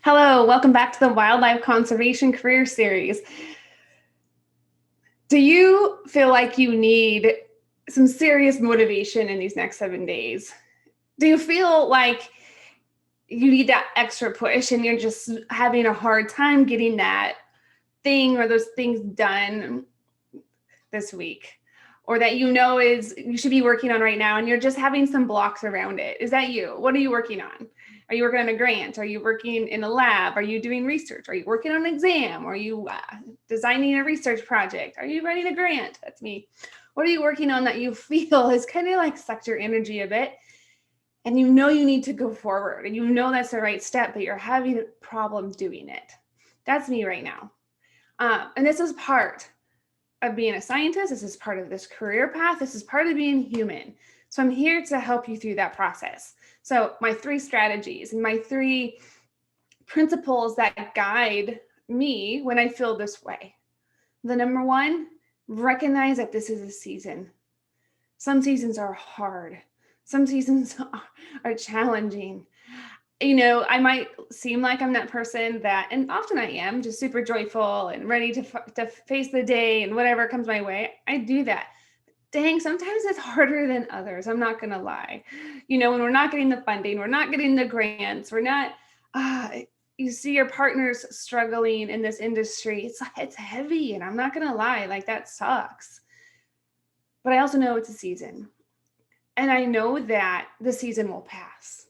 Hello, welcome back to the Wildlife Conservation Career Series. Do you feel like you need some serious motivation in these next 7 days? Do you feel like you need that extra push and you're just having a hard time getting that thing or those things done this week? Or that is you should be working on right now and you're just having some blocks around it? Is that you? What are you working on? Are you working on a grant? Are you working in a lab? Are you doing research? Are you working on an exam? Are you designing a research project? Are you writing a grant? That's me. What are you working on that you feel has kind of like sucked your energy a bit? And you know you need to go forward and you know that's the right step, but you're having a problem doing it. That's me right now. And this is part of being a scientist. This is part of this career path. This is part of being human. So I'm here to help you through that process. So my 3 strategies and my 3 principles that guide me when I feel this way. The number 1, recognize that this is a season. Some seasons are hard. Some seasons are challenging. I might seem like I'm that person that, and often I am, just super joyful and ready to face the day and whatever comes my way. I do that. Dang, sometimes it's harder than others. I'm not going to lie. When we're not getting the funding, we're not getting the grants, we're not, you see your partners struggling in this industry. It's heavy, and I'm not going to lie, like that sucks. But I also know it's a season. And I know that the season will pass.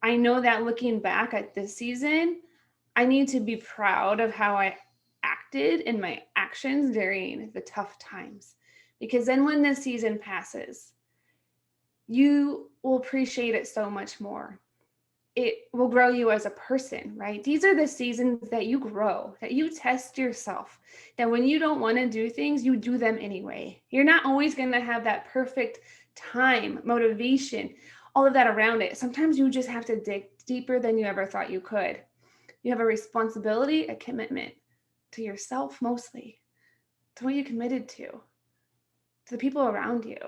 I know that looking back at this season, I need to be proud of how I acted in my actions during the tough times. Because then when this season passes, you will appreciate it so much more. It will grow you as a person, right? These are the seasons that you grow, that you test yourself, that when you don't want to do things, you do them anyway. You're not always going to have that perfect time, motivation, all of that around it. Sometimes you just have to dig deeper than you ever thought you could. You have a responsibility, a commitment to yourself mostly, to what you committed to the people around you,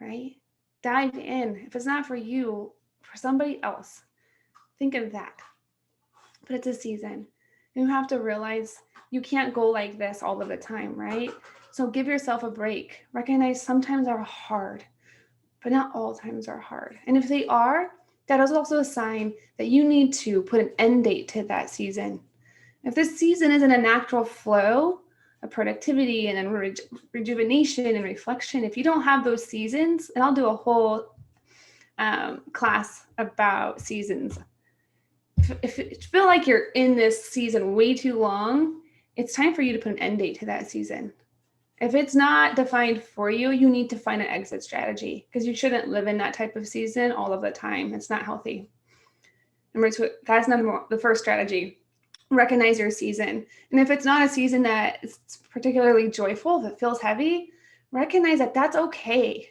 right? Dive in. If it's not for you, for somebody else, think of that. But it's a season. You have to realize you can't go like this all of the time, right? So give yourself a break. Recognize sometimes are hard, but not all times are hard. And if they are, that is also a sign that you need to put an end date to that season. If this season isn't a natural flow of productivity and then rejuvenation and reflection, if you don't have those seasons, and I'll do a whole class about seasons. If you feel like you're in this season way too long, it's time for you to put an end date to that season. If it's not defined for you, you need to find an exit strategy because you shouldn't live in that type of season all of the time. It's not healthy. That's not the first strategy. Recognize your season. And if it's not a season that is particularly joyful, that feels heavy, recognize that that's okay.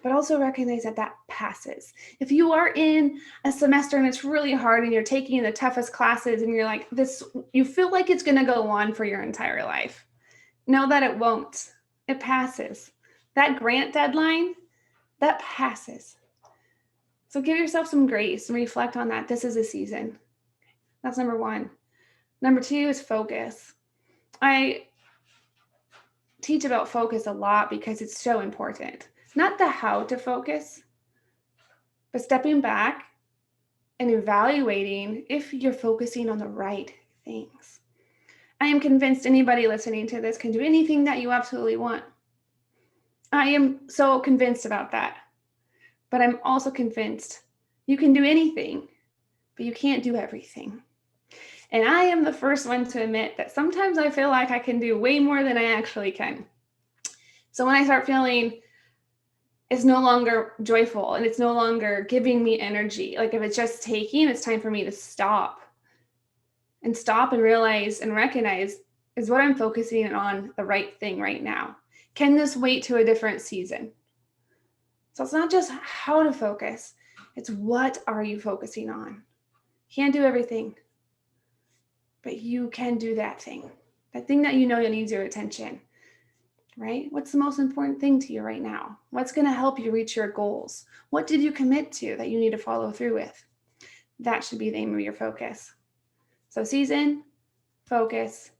But also recognize that that passes. If you are in a semester and it's really hard and you're taking the toughest classes and you're like this, you feel like it's going to go on for your entire life. Know that it won't. It passes. That grant deadline, that passes. So give yourself some grace and reflect on that. This is a season. That's number 1. Number 2 is focus. I teach about focus a lot because it's so important. Not the how to focus, but stepping back and evaluating if you're focusing on the right things. I am convinced anybody listening to this can do anything that you absolutely want. I am so convinced about that. But I'm also convinced you can do anything, but you can't do everything. And I am the first one to admit that sometimes I feel like I can do way more than I actually can. So when I start feeling it's no longer joyful and it's no longer giving me energy, like if it's just taking, it's time for me to stop and realize and recognize, is what I'm focusing on the right thing right now? Can this wait to a different season? So it's not just how to focus, it's what are you focusing on? Can't do everything, but you can do that thing that needs your attention, right? What's the most important thing to you right now? What's going to help you reach your goals? What did you commit to that you need to follow through with? That should be the aim of your focus. So season, focus,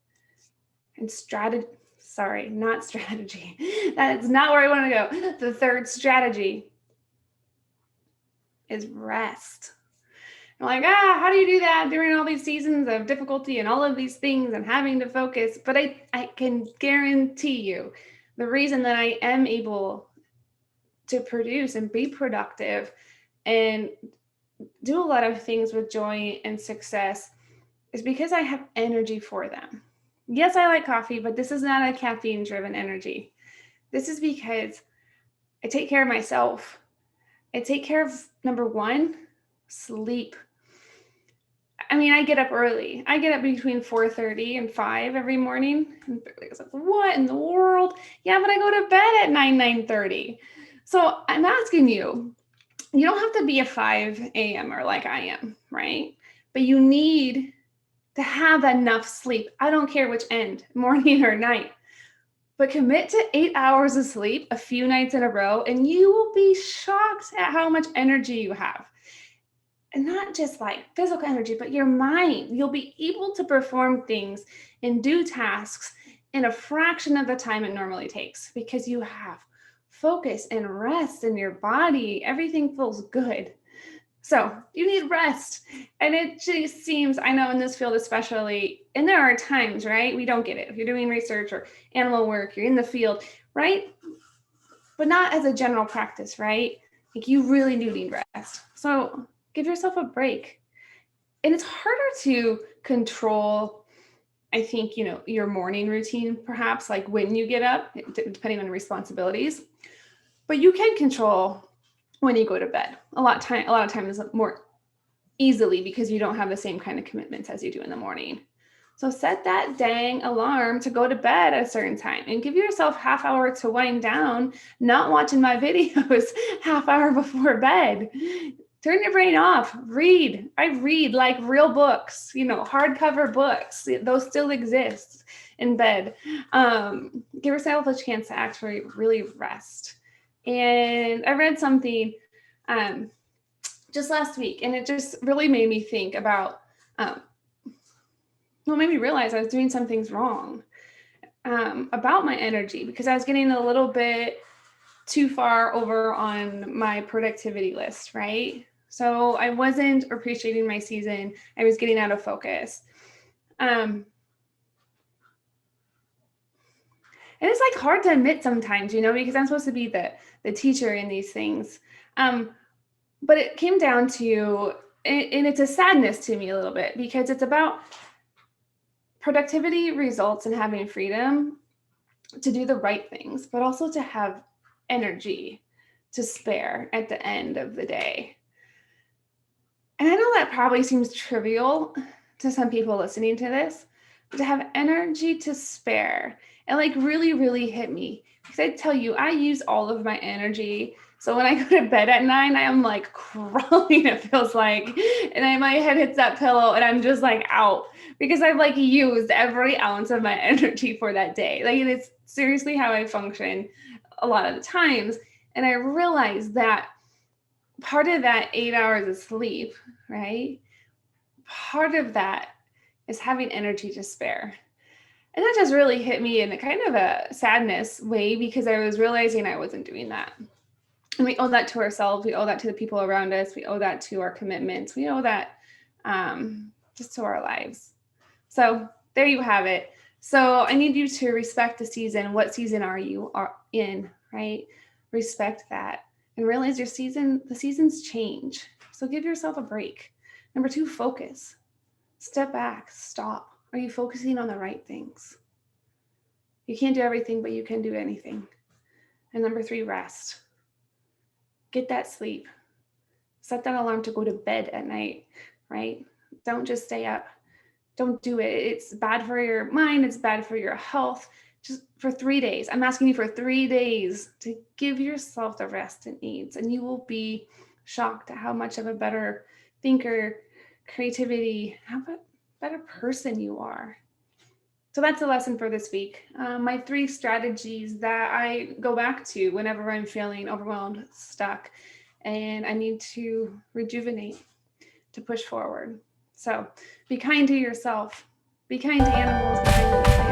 and strategy. Sorry, not strategy. That's not where I want to go. The third strategy is rest. I'm like, how do you do that during all these seasons of difficulty and all of these things and having to focus? But I can guarantee you the reason that I am able to produce and be productive and do a lot of things with joy and success is because I have energy for them. Yes, I like coffee, but this is not a caffeine driven energy. This is because I take care of myself. I take care of number one, sleep. I mean, I get up early. I get up between 4:30 and 5 every morning. And it's like, what in the world? Yeah, but I go to bed at 9:30. So I'm asking you, you don't have to be a 5 a.m.er like I am, right? But you need to have enough sleep. I don't care which end, morning or night. But commit to 8 hours of sleep a few nights in a row, and you will be shocked at how much energy you have. And not just like physical energy, but your mind. You'll be able to perform things and do tasks in a fraction of the time it normally takes because you have focus and rest in your body. Everything feels good. So you need rest. And it just seems, I know in this field especially, and there are times, right? We don't get it. If you're doing research or animal work, you're in the field, right? But not as a general practice, right? Like you really do need rest. So give yourself a break. And it's harder to control, I think, your morning routine, perhaps like when you get up, depending on responsibilities. But you can control when you go to bed. A lot of times more easily because you don't have the same kind of commitments as you do in the morning. So set that dang alarm to go to bed at a certain time and give yourself half hour to wind down, not watching my videos half hour before bed. Turn your brain off. Read. I read like real books, hardcover books. Those still exist in bed. Give yourself a chance to actually really rest. And I read something just last week, and it just really made me think about, made me realize I was doing some things wrong about my energy because I was getting a little bit too far over on my productivity list, right? So I wasn't appreciating my season. I was getting out of focus. And it's like hard to admit sometimes, because I'm supposed to be the teacher in these things. But it came down to, and it's a sadness to me a little bit because it's about productivity results in having freedom to do the right things, but also to have energy to spare at the end of the day. And I know that probably seems trivial to some people listening to this, but to have energy to spare, it like really, really hit me. Because I tell you, I use all of my energy. So when I go to bed at 9, I am like crawling, it feels like. And my head hits that pillow and I'm just like out because I've like used every ounce of my energy for that day. Like it's seriously how I function a lot of the times. And I realized that part of that 8 hours of sleep, right? Part of that is having energy to spare. And that just really hit me in a kind of a sadness way because I was realizing I wasn't doing that. And we owe that to ourselves. We owe that to the people around us. We owe that to our commitments. We owe that just to our lives. So there you have it. So I need you to respect the season. What season are you in, right? Respect that. And realize the seasons change. So give yourself a break. Number 2, focus. Step back, stop. Are you focusing on the right things? You can't do everything, but you can do anything. And number 3, rest. Get that sleep. Set that alarm to go to bed at night, right? Don't just stay up. Don't do it. It's bad for your mind. It's bad for your health. Just for 3 days. I'm asking you for 3 days to give yourself the rest it needs. And you will be shocked at how much of a better thinker, creativity, how about better person you are. So that's the lesson for this week. My 3 strategies that I go back to whenever I'm feeling overwhelmed, stuck, and I need to rejuvenate. to push forward. So be kind to yourself, be kind to animals, be kind to yourself.